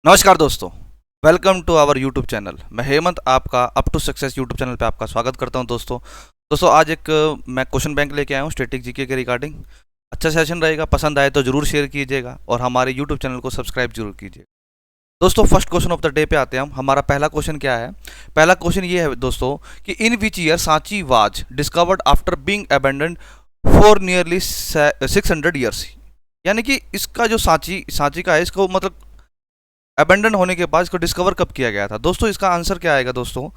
नमस्कार दोस्तों, welcome to our YouTube channel. मैं हेमंत आपका up to success YouTube channel पे आपका स्वागत करता हूं। दोस्तों आज एक मैं क्वेश्चन बैंक लेके आया हूं स्टैटिक जीके के रिगार्डिंग। अच्छा सेशन रहेगा, पसंद आए तो जरूर शेयर कीजिएगा और हमारे यूट्यूब चैनल को सब्सक्राइब जरूर कीजिएगा। दोस्तों first question of the day पे आते हैं हम। हमारा पहला क्वेश्चन क्या है? पहला क्वेश्चन ये है दोस्तों कि in which year Sanchi was discovered after being abandoned for nearly 600 years. यानी कि इसका जो सांची का है, इसको मतलब अबेंडन होने के बाद इसको डिस्कवर कब किया गया था? दोस्तों इसका आंसर क्या आएगा दोस्तों,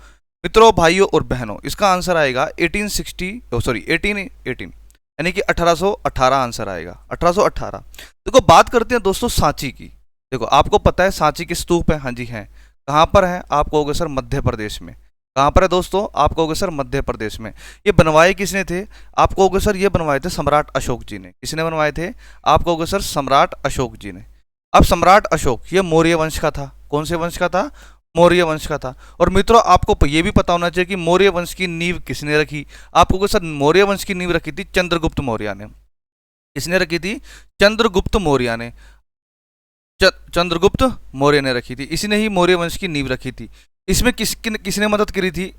मित्रों, भाइयों और बहनों? इसका आंसर आएगा 1818, यानी कि 1818 आंसर आएगा, 1818। देखो बात करते हैं दोस्तों सांची की। देखो आपको पता है सांची के स्तूप है, हाँ जी हैं। कहाँ पर है? आप कहोगे सर मध्य प्रदेश में। कहाँ पर है दोस्तों? आप कहोगे सर मध्य प्रदेश में। ये बनवाए किसने थे? आप कहोगे सर ये बनवाए थे सम्राट अशोक जी ने। किसने बनवाए थे? आप कहोगे सर सम्राट अशोक जी ने। अब सम्राट अशोक ये मौर्य वंश का था। कौन से वंश का था? मौर्य वंश का था। और मित्रों आपको ये भी पता होना चाहिए कि मौर्य वंश की नींव किसने रखी? आपको सर मौर्य वंश की नींव रखी थी चंद्रगुप्त मौर्य ने। किसने रखी थी? चंद्रगुप्त मौर्य ने। चंद्रगुप्त मौर्य ने रखी थी। इसी ने ही मौर्य वंश की नींव रखी थी। इसमें किसने मदद करी थी?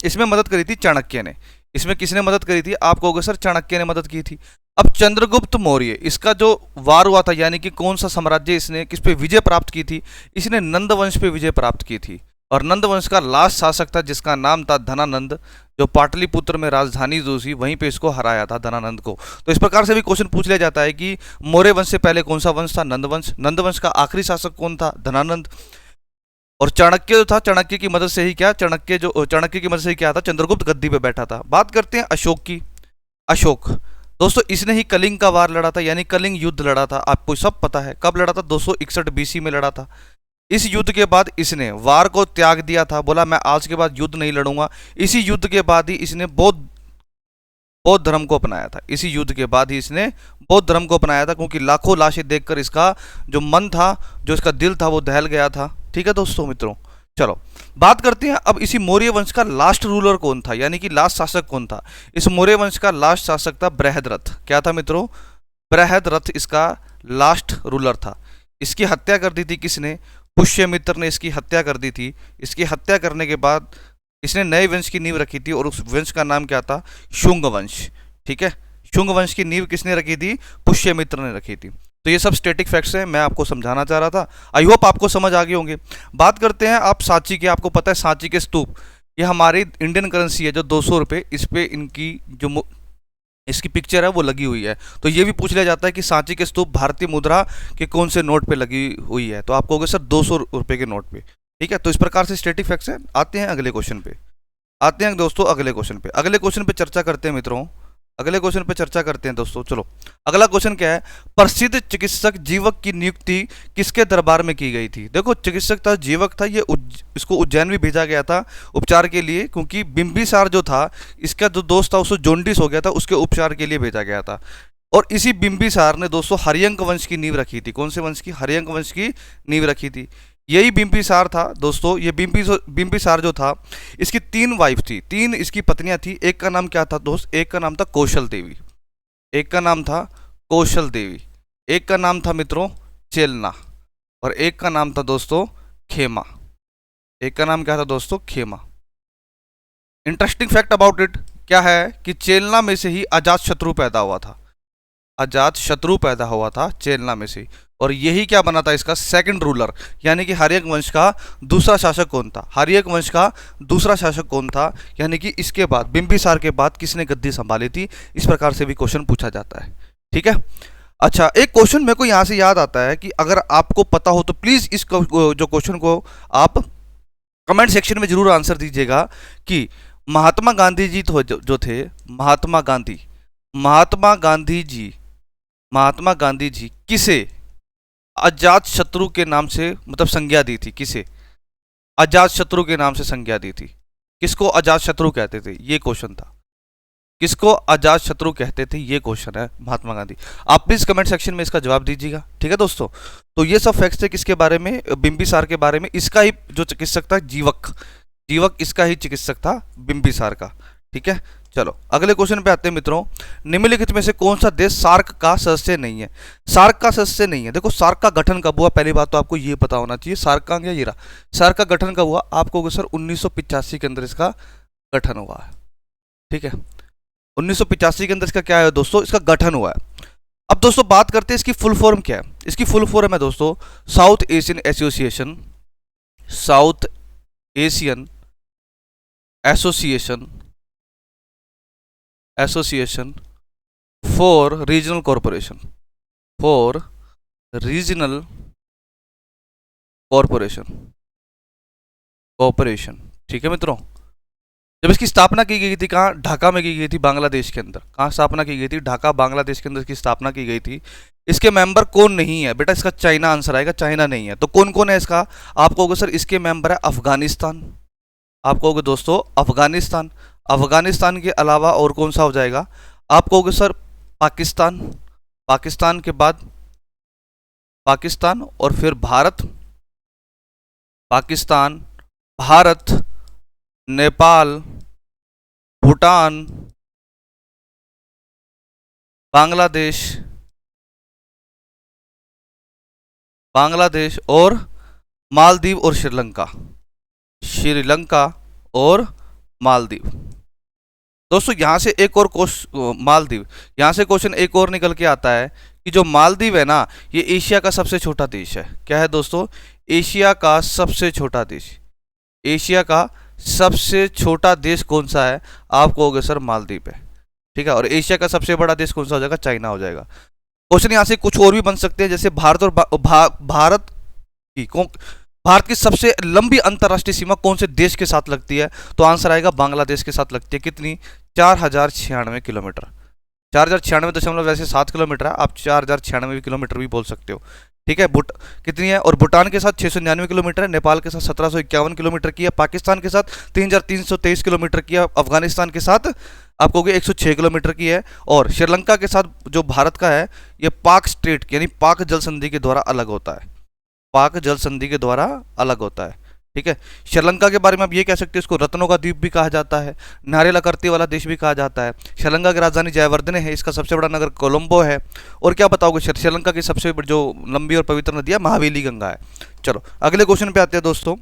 इसमें मदद करी थी चाणक्य ने। इसमें किसने मदद करी थी? आप कहोगे सर चाणक्य ने मदद की थी। अब चंद्रगुप्त मौर्य, इसका जो वार हुआ था, यानी कि कौन सा साम्राज्य इसने किस पे विजय प्राप्त की थी? इसने नंद वंश पे विजय प्राप्त की थी। और नंद वंश का लास्ट शासक था जिसका नाम था धनानंद, जो पाटलिपुत्र में राजधानी जो थी वहीं पे इसको हराया था धनानंद को। तो इस प्रकार से भी क्वेश्चन पूछ लिया जाता है कि मौर्य वंश से पहले कौन सा वंश था? नंद वंश। नंद वंश का आखिरी शासक कौन था? धनानंद। और चाणक्य जो था, चाणक्य की मदद से ही क्या था? चंद्रगुप्त गद्दी पे बैठा था। बात करते हैं अशोक की। अशोक दोस्तों इसने ही कलिंग का वार लड़ा था, यानी कलिंग युद्ध लड़ा था। आपको सब पता है कब लड़ा था? 261 बीसी में लड़ा था। इस युद्ध के बाद इसने वार को त्याग दिया था, बोला मैं आज के बाद युद्ध नहीं लड़ूंगा। इसी युद्ध के बाद ही इसने बौद्ध धर्म को अपनाया था। इसी युद्ध के बाद ही इसने बौद्ध धर्म को अपनाया था, क्योंकि लाखों लाशें देखकर इसका जो मन था, जो इसका दिल था, वो दहल गया था। ठीक है दोस्तों मित्रों, चलो बात करते हैं अब इसी मौर्य वंश का लास्ट रूलर कौन था, यानी कि लास्ट शासक कौन था? इस मौर्य वंश का लास्ट शासक था बृहद्रथ। क्या था मित्रों? बृहद्रथ इसका लास्ट रूलर था। इसकी हत्या कर दी थी किसने? पुष्यमित्र ने इसकी हत्या कर दी थी। इसकी हत्या करने के बाद इसने नए वंश की नींव रखी थी, और उस वंश का नाम क्या था? शुंग वंश। ठीक है, शुंग वंश की नींव किसने रखी थी? पुष्यमित्र ने रखी थी। तो ये सब स्टैटिक फैक्ट्स हैं, मैं आपको समझाना चाह रहा था। आई होप आपको समझ आ गए होंगे। बात करते हैं आप सांची के। आपको पता है सांची के स्तूप, ये हमारी इंडियन करेंसी है जो 200 रुपये, इस पे इनकी जो इसकी पिक्चर है वो लगी हुई है। तो ये भी पूछ लिया जाता है कि सांची के स्तूप भारतीय मुद्रा के कौन से नोट पे लगी हुई है? तो आप कहोगे सर 200 रुपये के नोट पे। ठीक है, तो इस प्रकार से स्टैटिक फैक्ट्स हैं। आते हैं अगले क्वेश्चन पे। आते हैं दोस्तों अगले क्वेश्चन पे। अगले क्वेश्चन पे चर्चा करते हैं मित्रों। अगले क्वेश्चन पे चर्चा करते हैं दोस्तों। चलो अगला क्वेश्चन क्या है? प्रसिद्ध चिकित्सक जीवक की नियुक्ति किसके दरबार में की गई थी? देखो चिकित्सक था, जीवक था, ये इसको उज्जैन भी भेजा गया था उपचार के लिए, क्योंकि बिंबिसार जो था, इसका जो दोस्त था उसको जॉन्डिस हो गया था, उसके उपचार के लिए भेजा गया था। और इसी बिंबिसार ने दोस्तों हरियंक वंश की नींव रखी थी। कौन से वंश की? हरियंक वंश की नींव रखी थी। यही बिंबिसार था दोस्तों। ये बिंबिसार जो था, इसकी 3 वाइफ थी, 3 इसकी पत्नियां थी। एक का नाम क्या था दोस्त? एक का नाम था कौशल देवी। एक का नाम था कौशल देवी। एक का नाम था मित्रों चेलना। और एक का नाम था दोस्तों खेमा। एक का नाम क्या था दोस्तों? खेमा। इंटरेस्टिंग फैक्ट अबाउट इट क्या है कि चेलना में से ही अजात शत्रु पैदा हुआ था। अजात शत्रु पैदा हुआ था चेलना में से। और यही क्या बना था? इसका सेकंड रूलर, यानी कि हरियंक वंश का दूसरा शासक कौन था? हरियंक वंश का दूसरा शासक कौन था? यानी कि इसके बाद बिंबिसार के बाद किसने गद्दी संभाली थी? इस प्रकार से भी क्वेश्चन पूछा जाता है। ठीक है, अच्छा एक क्वेश्चन मेरे को यहाँ से याद आता है कि अगर आपको पता हो तो प्लीज़ इस जो क्वेश्चन को आप कमेंट सेक्शन में जरूर आंसर दीजिएगा कि महात्मा गांधी जी जो थे, महात्मा गांधी जी किसे अजात शत्रु के नाम से मतलब संज्ञा दी थी? किसे अजात शत्रु के नाम से संज्ञा दी थी? किसको अजात शत्रु कहते थे? ये क्वेश्चन था। किसको अजात शत्रु कहते थे? ये क्वेश्चन है महात्मा गांधी। आप प्लीज कमेंट सेक्शन में इसका जवाब दीजिएगा। ठीक है दोस्तों, तो ये सब फैक्ट्स थे किसके बारे में? बिंबिसार के बारे में। इसका ही जो चिकित्सक था जीवक, इसका ही चिकित्सक था बिंबिसार का। ठीक है, चलो अगले क्वेश्चन पे आते हैं मित्रों। निम्नलिखित में से कौन सा देश सार्क का सदस्य नहीं है? सार्क का सदस्य नहीं है। देखो सार्क का गठन कब हुआ, पहली बात तो आपको ये पता होना चाहिए। सार्क का क्या, ये रहा, सार्क का गठन कब हुआ? आपको सर 1985 के अंदर इसका गठन हुआ है। ठीक है, 1985 के अंदर इसका क्या है दोस्तों, इसका गठन हुआ है। अब दोस्तों बात करते हैं इसकी फुल फॉर्म क्या है। इसकी फुल फॉर्म है दोस्तों south Asian association, south Asian association, association for regional corporation, for regional corporation, corporation. ठीक है मित्रों, जब इसकी स्थापना की गई थी कहाँ, ढाका में की गई थी, बांग्लादेश के अंदर। कहाँ स्थापना की गई थी? ढाका बांग्लादेश के अंदर इसकी स्थापना की गई थी। इसके मेंबर कौन नहीं है बेटा? इसका चाइना आंसर आएगा, चाइना नहीं है। तो कौन कौन है इसका? आप कहोगे सर इसके मेंबर है अफगानिस्तान, आप कहोगे दोस्तों अफगानिस्तान। अफगानिस्तान के अलावा और कौन सा हो जाएगा? आप कहोगे सर पाकिस्तान, पाकिस्तान के बाद पाकिस्तान और फिर भारत, पाकिस्तान, भारत, नेपाल, भूटान, बांग्लादेश, बांग्लादेश और मालदीव और श्रीलंका, श्रीलंका और मालदीव। दोस्तों यहां से एक और मालदीव, यहां से क्वेश्चन एक और निकल के आता है कि जो मालदीव है ना, ये एशिया का सबसे छोटा देश है। क्या है दोस्तों? एशिया का सबसे छोटा देश। एशिया का सबसे छोटा देश कौन सा है? आप कहोगे सर मालदीव है। ठीक है, और एशिया का सबसे बड़ा देश कौन सा हो जाएगा? चाइना हो जाएगा। क्वेश्चन यहां से कुछ और भी बन सकते हैं, जैसे भारत और भारत की भारत की सबसे लंबी अंतरराष्ट्रीय सीमा कौन से देश के साथ लगती है? तो आंसर आएगा बांग्लादेश के साथ लगती है। कितनी? 4096 किलोमीटर। 4096 वैसे 7 किलोमीटर है, आप 4096 किलोमीटर भी बोल सकते हो। ठीक है, कितनी है? और भूटान के साथ 699 किलोमीटर है, नेपाल के साथ 1751 किलोमीटर की है, पाकिस्तान के साथ 3323 किलोमीटर की है, अफगानिस्तान के साथ आप कहोगे 106 किलोमीटर की है, और श्रीलंका के साथ जो भारत का है ये पाक स्ट्रेट यानी पाक जल संधि के द्वारा अलग होता है, पाक जल संधि के द्वारा अलग होता है। ठीक है, श्रीलंका के बारे में आप ये कह सकते हैं इसको रत्नों का द्वीप भी कहा जाता है, नारियल आकृति वाला देश भी कहा जाता है। श्रीलंका की राजधानी जयवर्धने है, इसका सबसे बड़ा नगर कोलंबो है। और क्या बताओगे, श्रीलंका की सबसे जो लंबी और पवित्र नदी है महावेली गंगा है। चलो अगले क्वेश्चन पे आते हैं दोस्तों।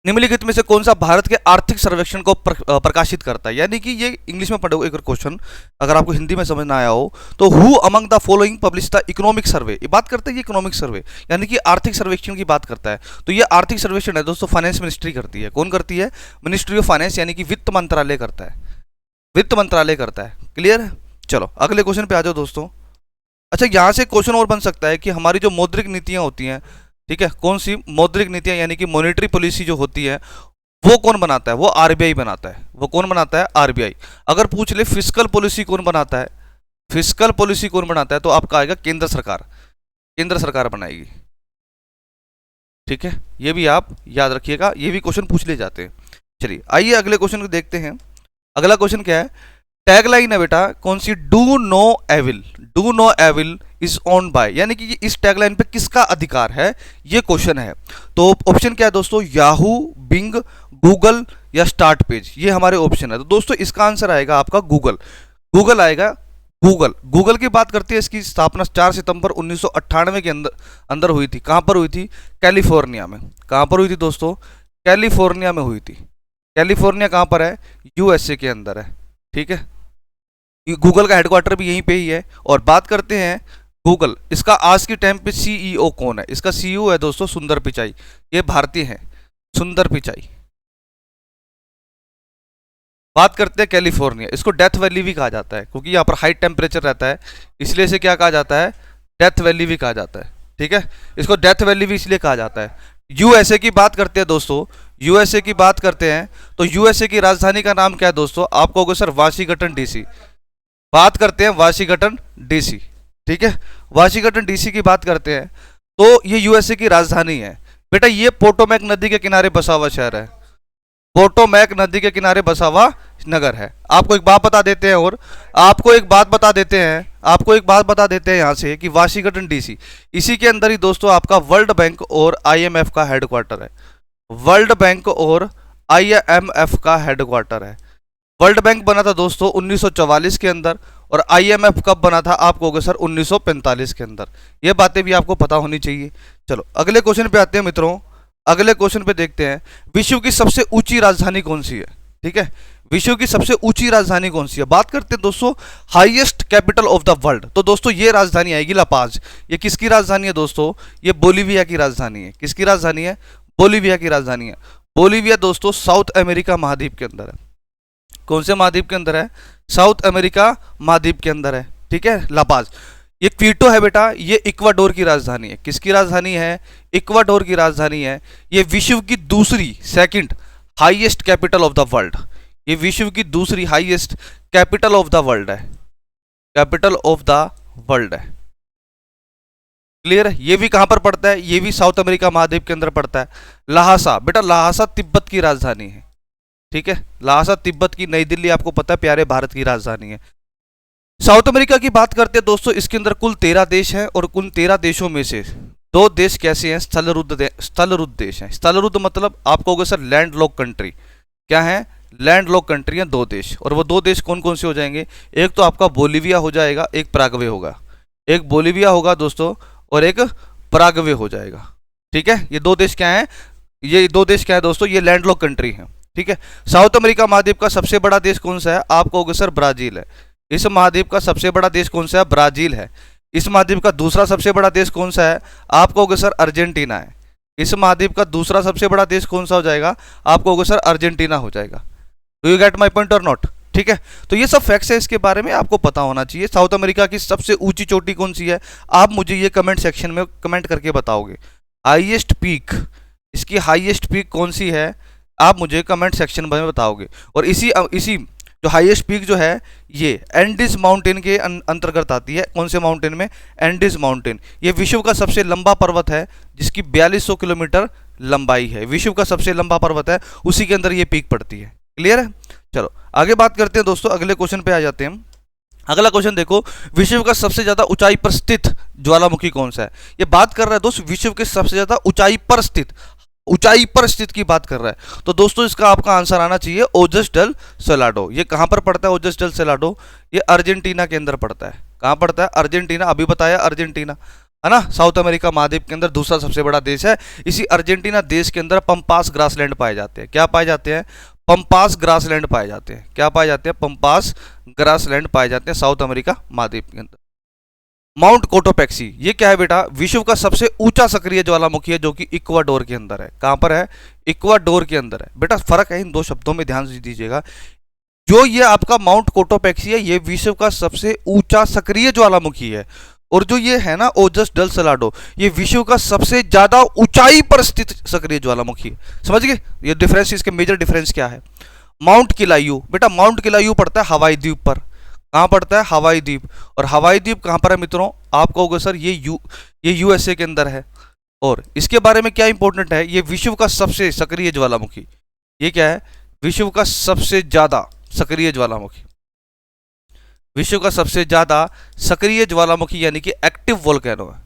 निम्नलिखित में से कौन सा भारत के आर्थिक सर्वेक्षण को प्रकाशित करता है? यानी कि ये इंग्लिश में पढ़ो एक क्वेश्चन, अगर आपको हिंदी में समझ ना आया हो तो who among the following publish the economic survey, ये बात करता है, ये इकोनॉमिक सर्वे यानी कि आर्थिक सर्वेक्षण की बात करता है। तो ये आर्थिक सर्वेक्षण है दोस्तों फाइनेंस मिनिस्ट्री करती है। कौन करती है? मिनिस्ट्री ऑफ फाइनेंस यानी कि वित्त मंत्रालय करता है, वित्त मंत्रालय करता है। क्लियर है? चलो अगले क्वेश्चन पे आ जाओ दोस्तों। अच्छा यहाँ से क्वेश्चन और बन सकता है कि हमारी जो मौद्रिक नीतियां होती हैं, ठीक है, कौन सी मौद्रिक नीतियां यानी कि मॉनेटरी पॉलिसी जो होती है वो कौन बनाता है? वो आरबीआई बनाता है। वो कौन बनाता है? आरबीआई। अगर पूछ ले फिस्कल पॉलिसी कौन बनाता है, फिस्कल पॉलिसी कौन बनाता है, तो आपका आएगा केंद्र सरकार, केंद्र सरकार बनाएगी। ठीक है, ये भी आप याद रखिएगा, ये भी क्वेश्चन पूछ ले जाते हैं। चलिए आइए अगले क्वेश्चन को देखते हैं। अगला क्वेश्चन क्या है? टैगलाइन है बेटा कौन सी? Do no evil, do no evil is owned by, यानी कि इस टैगलाइन पे किसका अधिकार है, ये क्वेश्चन है। तो ऑप्शन क्या है दोस्तों? याहू, बिंग, गूगल या स्टार्ट पेज, ये हमारे ऑप्शन है। तो दोस्तों इसका आंसर आएगा आपका गूगल, गूगल आएगा। गूगल, गूगल की बात करते हैं, इसकी स्थापना 4 सितंबर 1998 के अंदर हुई थी। कहां पर हुई थी? कैलिफोर्निया में। कहां पर हुई थी दोस्तों? कैलिफोर्निया में हुई थी। कैलिफोर्निया कहां पर है? यूएसए के अंदर है। ठीक है, गूगल का हेडक्वार्टर भी यहीं पे ही है। और बात करते हैं गूगल, इसका आज के टाइम पे सीईओ कौन है? इसका सीईओ है दोस्तों सुंदर पिचाई, ये भारतीय है, सुंदर पिचाई। बात करते हैं कैलिफोर्निया, इसको डेथ वैली भी कहा जाता है क्योंकि यहाँ पर हाई टेम्परेचर रहता है, इसलिए इसे क्या कहा जाता है? डेथ वैली भी कहा जाता है। ठीक है, इसको डेथ वैली भी इसलिए कहा जाता है। यूएसए की बात करते हैं दोस्तों, यूएसए की बात करते हैं तो यूएसए की राजधानी का नाम क्या है दोस्तों? आप कहोगे सर वाशिंगटन डीसी। बात करते हैं वाशिंगटन डीसी। ठीक है, वाशिंगटन डीसी की बात करते हैं तो ये यूएसए की राजधानी है। बेटा ये पोटोमैक नदी के किनारे बसा हुआ शहर है, पोटोमैक नदी के किनारे बसा हुआ नगर है। आपको एक बात बता देते हैं, और आपको एक बात बता देते हैं, आपको एक बात बता देते हैं यहाँ से कि वाशिंगटन डीसी, इसी के अंदर ही दोस्तों आपका वर्ल्ड बैंक और आईएमएफ का हेडक्वार्टर है। वर्ल्ड बैंक और आईएमएफ का हेडक्वार्टर है। वर्ल्ड बैंक बना था दोस्तों 1944 के अंदर, और IMF कब बना था आप कहोगे सर 1945 के अंदर। ये बातें भी आपको पता होनी चाहिए। चलो अगले क्वेश्चन पे आते हैं मित्रों। अगले क्वेश्चन पे देखते हैं, विश्व की सबसे ऊंची राजधानी कौन सी है? ठीक है, विश्व की सबसे ऊंची राजधानी कौन सी है? बात करते हैं दोस्तों highest capital of the world. तो दोस्तों ये राजधानी आएगी ला पाज। ये किसकी राजधानी है दोस्तों? ये बोलीविया की राजधानी है। किसकी राजधानी है? बोलीविया की राजधानी है। बोलीविया दोस्तों साउथ अमेरिका महाद्वीप के अंदर है। कौन से महाद्वीप के अंदर है? साउथ अमेरिका महाद्वीप के अंदर है। ठीक है, ला पाज। ये क्वीटो है बेटा, ये इक्वाडोर की राजधानी है। किसकी राजधानी है? इक्वाडोर की राजधानी है। ये विश्व की दूसरी second highest capital of the world. ये विश्व की दूसरी highest capital of the world है। कैपिटल ऑफ द वर्ल्ड है। क्लियर है? ये भी कहां पर पड़ता है? ये भी साउथ अमेरिका महाद्वीप के अंदर पड़ता है। लहासा बेटा, लहासा तिब्बत की राजधानी है। ठीक है, लहासा तिब्बत की, नई दिल्ली आपको पता है प्यारे भारत की राजधानी है। साउथ अमेरिका की बात करते हैं दोस्तों, इसके अंदर कुल 13 देश हैं, और उन 13 देशों में से 2 देश कैसे हैं? स्थलरुद्ध देश हैं। स्थलरुद्ध मतलब आप कहोगे सर लैंड लॉक कंट्री। क्या है? लैंड लॉक कंट्री हैं 2 देश। और वो 2 देश कौन कौन से हो जाएंगे? एक तो आपका बोलीविया हो जाएगा, एक पराग्वे होगा। एक बोलीविया होगा दोस्तों, और एक पराग्वे हो जाएगा। ठीक है, ये 2 देश क्या हैं? ये 2 देश क्या है दोस्तों? ये लैंड लॉक कंट्री हैं। ठीक है, साउथ अमेरिका महाद्वीप का सबसे बड़ा देश कौन सा है? आप कहोगे सर ब्राजील है। इस महाद्वीप का सबसे बड़ा देश कौन सा है? ब्राजील है। इस महाद्वीप का दूसरा सबसे बड़ा देश कौन सा है? आप कहोगे सर अर्जेंटीना है। इस महाद्वीप का दूसरा सबसे बड़ा देश कौन सा हो जाएगा? आप कहोगे सर अर्जेंटीना हो जाएगा। Do you get my point और नॉट? ठीक है, तो ये सब फैक्ट्स है, इसके बारे में आपको पता होना चाहिए। साउथ अमेरिका की सबसे ऊंची चोटी कौन सी है? आप मुझे ये कमेंट सेक्शन में कमेंट करके बताओगे। हाईएस्ट पीक, इसकी हाईएस्ट पीक कौन सी है? आप मुझे कमेंट सेक्शन में बताओगे। और इसी जो हाईएस्ट पीक जो है ये एंडीज माउंटेन के अंतर्गत आती है। कौन से माउंटेन में? Andes mountain. ये विश्व का सबसे लंबा पर्वत है, जिसकी 4200 किलोमीटर लंबाई है। विश्व का सबसे लंबा पर्वत है, उसी के अंदर ये पीक पड़ती है। क्लियर है? चलो आगे बात करते हैं दोस्तों, अगले क्वेश्चन पे आ जाते हैं हम। अगला क्वेश्चन देखो, विश्व का सबसे ज्यादा ऊंचाई पर स्थित ज्वालामुखी कौन सा है? ये बात कर रहा है दोस्तों विश्व के सबसे ज्यादा ऊंचाई पर स्थित की बात कर रहा है। तो दोस्तों इसका आपका आंसर आना चाहिए ओजस डेल सेलाडो। ये कहां पर पड़ता है? ओजस डेल सेलाडो ये अर्जेंटीना के अंदर पड़ता है। कहां पड़ता है? अर्जेंटीना। अभी बताया अर्जेंटीना है ना, साउथ अमेरिका महाद्वीप के अंदर दूसरा सबसे बड़ा देश है। इसी अर्जेंटीना देश के अंदर पंपास ग्रासलैंड पाए जाते हैं। क्या पाए जाते हैं? पंपास ग्रासलैंड पाए जाते हैं। क्या पाए जाते हैं? पंपास ग्रासलैंड पाए जाते हैं साउथ अमेरिका महाद्वीप के अंदर। माउंट कोटोपेक्सी ये क्या है बेटा? विश्व का सबसे ऊंचा सक्रिय ज्वालामुखी है, जो कि इक्वाडोर के अंदर है। कहां पर है? इक्वाडोर के अंदर है। बेटा फर्क है इन 2 शब्दों में, ध्यान दीजिएगा। जो ये आपका माउंट कोटोपेक्सी है, ये विश्व का सबसे ऊंचा सक्रिय ज्वालामुखी है। और जो ये है ना ओजस डेल सेलाडो, ये विश्व का सबसे ज्यादा ऊंचाई पर स्थित सक्रिय ज्वालामुखी है। समझ गए ये डिफरेंस? इसके मेजर डिफरेंस क्या है? माउंट किलायू बेटा, माउंट किलायू पड़ता है हवाई द्वीप पर। कहां पड़ता है? हवाई द्वीप। और हवाई द्वीप कहां पर है मित्रों? आप कहोगे सर ये यूएसए के अंदर है। और इसके बारे में क्या इंपॉर्टेंट है? ये विश्व का सबसे सक्रिय ज्वालामुखी। ये क्या है? विश्व का सबसे ज्यादा सक्रिय ज्वालामुखी। विश्व का सबसे ज्यादा सक्रिय ज्वालामुखी यानी कि एक्टिव वोल्केनो है।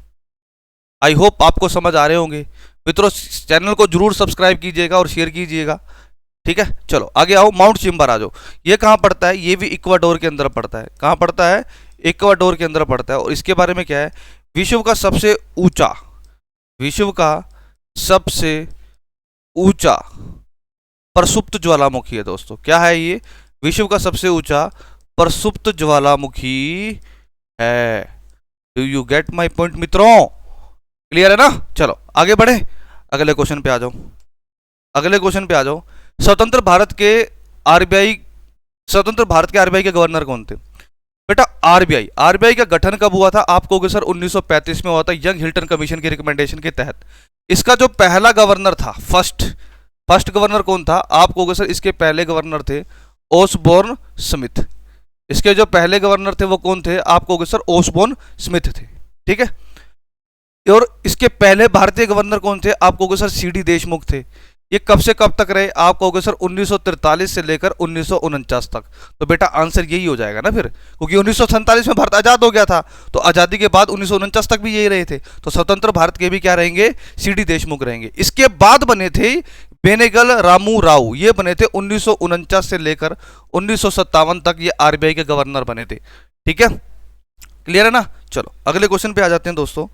आई होप आपको समझ आ रहे होंगे मित्रों। चैनल को जरूर सब्सक्राइब कीजिएगा और शेयर कीजिएगा। ठीक है, चलो आगे आओ। माउंट चिम्बर आ जाओ। ये कहां पड़ता है? ये भी इक्वाडोर के अंदर पड़ता है। कहां पड़ता है? इक्वाडोर के अंदर पड़ता है। और इसके बारे में क्या है? विश्व का सबसे ऊंचा प्रसुप्त ज्वालामुखी है दोस्तों। क्या है ये? विश्व का सबसे ऊंचा प्रसुप्त ज्वालामुखी है। Do you get my point मित्रों? क्लियर है ना? चलो आगे बढ़े, अगले क्वेश्चन पे आ जाओ। स्वतंत्र भारत के आरबीआई के गवर्नर कौन थे? बेटा आरबीआई का गठन कब हुआ था? आप कहोगे सर 1935 में हुआ था, यंग हिल्टन कमीशन की रिकमेंडेशन के तहत। इसका जो पहला गवर्नर था, फर्स्ट गवर्नर कौन था? आप कहोगे सर इसके पहले गवर्नर थे ओसबोर्न स्मिथ। इसके जो पहले गवर्नर थे वो कौन थे? आप कहोगे सर ओसबोर्न स्मिथ थे। ठीक है, और इसके पहले भारतीय गवर्नर कौन थे? आप कहोगे सर सीडी देशमुख थे। ये कब से कब तक रहे? आप कहोगे सर 1943 से लेकर 1949 तक। तो बेटा आंसर यही हो जाएगा ना फिर, क्योंकि 1947 में भारत आजाद हो गया था, तो आजादी के बाद 1949 तक भी यही रहे थे। तो स्वतंत्र भारत के भी क्या रहेंगे? सीडी देशमुख रहेंगे। इसके बाद बने थे बेनेगल रामू राव ये बने थे 1949 से लेकर 1957 तक, ये आरबीआई के गवर्नर बने थे। ठीक है, क्लियर है ना। चलो अगले क्वेश्चन पे आ जाते हैं दोस्तों।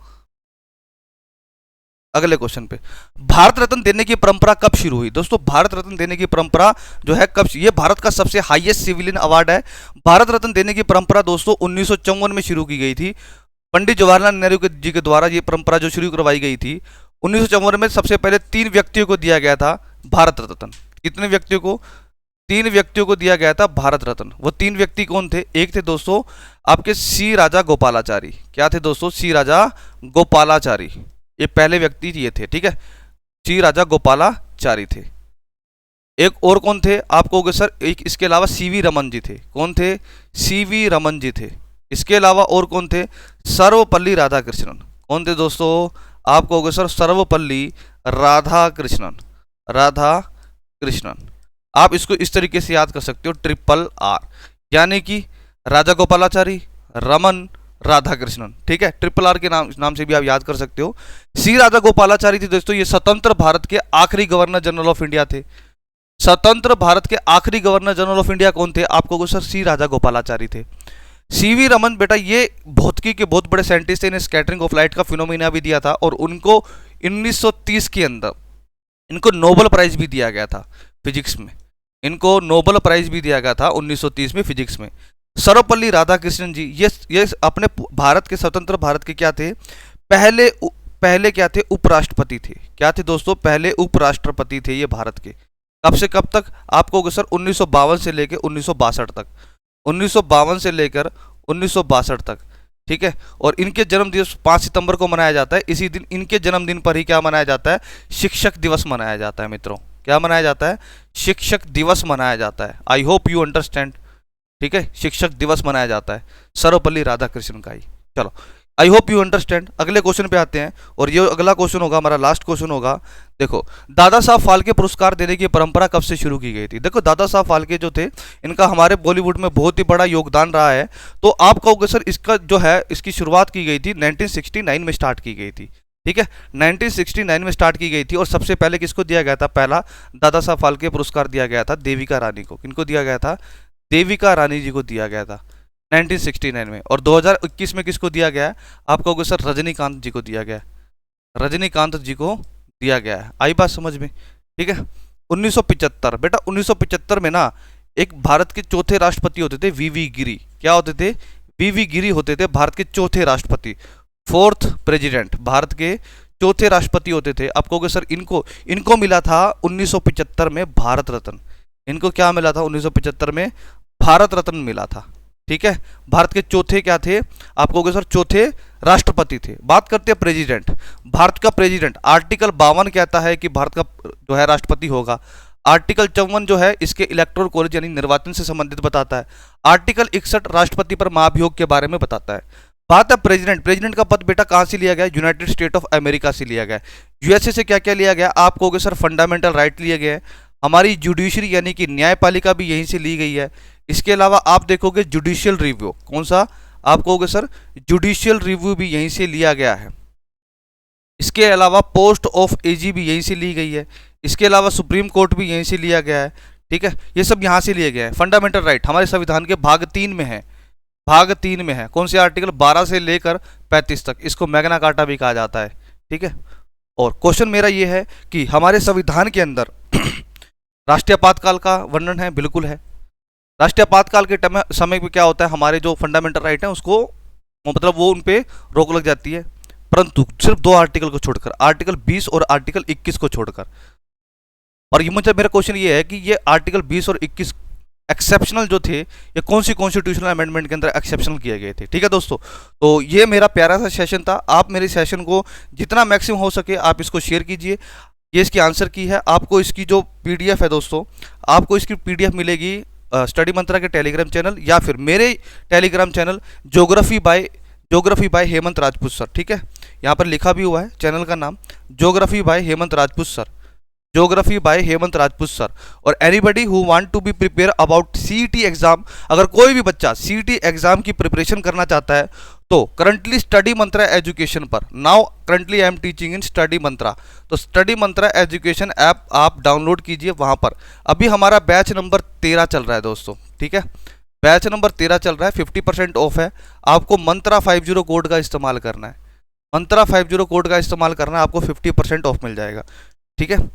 अगले क्वेश्चन पे, भारत रत्न देने की परंपरा कब शुरू हुई? दोस्तों भारत रत्न देने की परंपरा जो है कब, ये भारत का सबसे हाईएस्ट सिविलियन अवार्ड है। भारत रत्न देने की परंपरा दोस्तों 1954 में शुरू की गई थी। पंडित जवाहरलाल नेहरू जी के द्वारा ये परंपरा जो शुरू करवाई गई थी 1954 में, सबसे पहले 3 व्यक्तियों को दिया गया था भारत रत्न। कितने व्यक्तियों को? 3 व्यक्तियों को दिया गया था भारत रत्न। वो 3 व्यक्ति कौन थे? एक थे दोस्तों आपके सी राजा गोपालाचारी। क्या थे दोस्तों? सी राजा गोपालाचारी, ये पहले व्यक्ति ये थे। ठीक है, सी राजा गोपालाचारी थे। एक और कौन थे? आप कहोगे सर एक इसके अलावा सीवी रमन जी थे। कौन थे? सीवी रमन जी थे। इसके अलावा और कौन थे? सर्वपल्ली राधाकृष्णन। कौन थे दोस्तों? आप कहोगे सर सर्वपल्ली राधाकृष्णन। राधाकृष्णन, आप इसको इस तरीके से याद कर सकते हो, ट्रिपल आर, यानी कि राजा गोपालाचारी, रमन, राधाकृष्णन। ठीक है, ट्रिपल आर के नाम से भी आप याद कर सकते हो। सी राजा गोपालाचारी थे दोस्तों, ये स्वतंत्र भारत के आखिरी गवर्नर जनरल ऑफ इंडिया थे। स्वतंत्र भारत के आखिरी गवर्नर जनरल ऑफ इंडिया कौन थे? आपको सर सी राजा गोपालाचारी थे। सीवी रमन बेटा ये भौतिकी के बहुत बड़े साइंटिस्ट थे, इन्हें स्कैटरिंग ऑफ लाइट का फिनोमिना भी दिया था, और उनको 1930 के अंदर इनको नोबेल प्राइज भी दिया गया था फिजिक्स में। इनको नोबेल प्राइज भी दिया गया था 1930 में फिजिक्स में। सर्वपल्ली राधाकृष्णन जी ये अपने भारत के, स्वतंत्र भारत के क्या थे? पहले क्या थे? उपराष्ट्रपति थे। क्या थे दोस्तों? पहले उपराष्ट्रपति थे ये भारत के। कब से कब तक? आपको सर 1952 से लेकर 1962 तक। 1952 से लेकर 1962 तक। ठीक है, और इनके जन्म दिवस 5 सितंबर को मनाया जाता है। इसी दिन इनके जन्मदिन पर ही क्या मनाया जाता है? शिक्षक दिवस मनाया जाता है मित्रों। क्या मनाया जाता है? शिक्षक दिवस मनाया जाता है। I hope you understand. ठीक है, शिक्षक दिवस मनाया जाता है सर्वपल्ली राधाकृष्णन का ही। चलो आई होप यू अंडरस्टैंड। अगले क्वेश्चन पे आते हैं, और ये अगला क्वेश्चन होगा हमारा, लास्ट क्वेश्चन होगा। देखो, दादा साहब फाल्के पुरस्कार देने की परंपरा कब से शुरू की गई थी? देखो दादा साहब फाल्के जो थे, इनका हमारे बॉलीवुड में बहुत ही बड़ा योगदान रहा है। तो आप कहोगे सर इसका जो है, इसकी शुरुआत की गई थी 1969 में स्टार्ट की गई थी। ठीक है, 1969 में स्टार्ट की गई थी, और सबसे पहले किसको दिया गया था? पहला दादा साहब फाल्के पुरस्कार दिया गया था देविका रानी को। किनको दिया गया था? देविका रानी जी को दिया गया था 1969 में। और 2021 में किसको दिया गया है? आप कहोगे सर रजनीकांत जी को दिया गया है। रजनीकांत जी को दिया गया है। आई बात समझ में? ठीक है, 1975 बेटा, 1975 में ना एक भारत के चौथे राष्ट्रपति होते थे वीवी गिरी। क्या होते थे? वीवी गिरी होते थे भारत के चौथे राष्ट्रपति, 4th प्रेसिडेंट, भारत के चौथे राष्ट्रपति होते थे। आप कहोगे सर इनको मिला था 1975 में भारत रत्न। इनको क्या मिला था? 1975 में भारत रत्न मिला था। ठीक है, भारत के चौथे क्या थे? आप कहोगे सर चौथे राष्ट्रपति थे। बात करते हैं प्रेसिडेंट, भारत का प्रेसिडेंट। आर्टिकल 52 कहता है कि भारत का जो है राष्ट्रपति होगा। आर्टिकल 54 जो है इसके इलेक्टोरल कॉलेज यानी निर्वाचन से संबंधित बताता है। आर्टिकल 61 राष्ट्रपति पर महाभियोग के बारे में बताता है। बात है प्रेसिडेंट। प्रेसिडेंट का पद बेटा कहाँ से लिया गया? यूनाइटेड स्टेट ऑफ अमेरिका से लिया गया। यूएसए से क्या क्या लिया गया? आप कहोगे सर फंडामेंटल राइट लिए गए। हमारी जुडिशरी यानी कि न्यायपालिका भी यहीं से ली गई है। इसके अलावा आप देखोगे जुडिशियल रिव्यू, कौन सा? आप कहोगे सर जुडिशियल रिव्यू भी यहीं से लिया गया है। इसके अलावा पोस्ट ऑफ एजी भी यहीं से ली गई है। इसके अलावा सुप्रीम कोर्ट भी यहीं से लिया गया है। ठीक है, ये सब यहाँ से लिए गए हैं। फंडामेंटल राइट हमारे संविधान के भाग 3 में है। भाग 3 में है कौन से? आर्टिकल 12 से लेकर 35 तक। इसको मैग्ना कार्टा भी कहा जाता है। ठीक है, और क्वेश्चन मेरा ये है कि हमारे संविधान के अंदर राष्ट्रीय आपातकाल का वर्णन है? बिल्कुल है। राष्ट्रीय आपातकाल के समय में क्या होता है? हमारे जो फंडामेंटल राइट है उसको मतलब वो उन पे रोक लग जाती है, परंतु सिर्फ 2 आर्टिकल को छोड़कर, आर्टिकल 20 और आर्टिकल 21 को छोड़कर। और ये मुझे मेरा क्वेश्चन ये है कि ये आर्टिकल 20 और 21 एक्सेप्शनल जो थे, ये कौन सी कॉन्स्टिट्यूशनल अमेंडमेंट के अंदर एक्सेप्शनल किए गए थे? ठीक है दोस्तों, तो ये मेरा प्यारा सा सेशन था। आप मेरे सेशन को जितना मैक्सिमम हो सके आप इसको शेयर कीजिए। ये इसकी आंसर की है। आपको इसकी जो पीडीएफ है दोस्तों, आपको इसकी पीडीएफ मिलेगी स्टडी मंत्रा के टेलीग्राम चैनल या फिर मेरे Telegram channel geography by Hemant Rajput sir. ठीक है, यहाँ पर लिखा भी हुआ है चैनल का नाम, geography by Hemant Rajput sir, geography by Hemant Rajput sir. और anybody who want to be prepare about CET exam, अगर कोई भी बच्चा सीईटी एग्जाम की प्रिपरेशन करना चाहता है तो करंटली स्टडी मंत्रा एजुकेशन पर, now currently I am teaching in Study Mantra, तो स्टडी मंत्रा एजुकेशन ऐप आप डाउनलोड कीजिए वहाँ पर। अभी हमारा बैच नंबर 13 चल रहा है दोस्तों, ठीक है, बैच नंबर 13 चल रहा है, 50% ऑफ है। आपको मंत्रा 50 कोड का इस्तेमाल करना है, मंत्रा 50 कोड का इस्तेमाल करना है, आपको 50% ऑफ मिल जाएगा, ठीक है।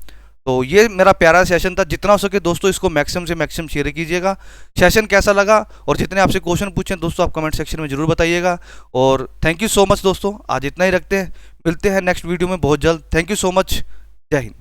तो ये मेरा प्यारा सेशन था, जितना हो सके दोस्तों इसको मैक्सिमम से मैक्सिमम शेयर कीजिएगा। सेशन कैसा लगा और जितने आपसे क्वेश्चन पूछे दोस्तों आप कमेंट सेक्शन में जरूर बताइएगा। और थैंक यू सो मच दोस्तों, आज इतना ही रखते हैं, मिलते हैं नेक्स्ट वीडियो में बहुत जल्द। थैंक यू सो मच, जय हिंद।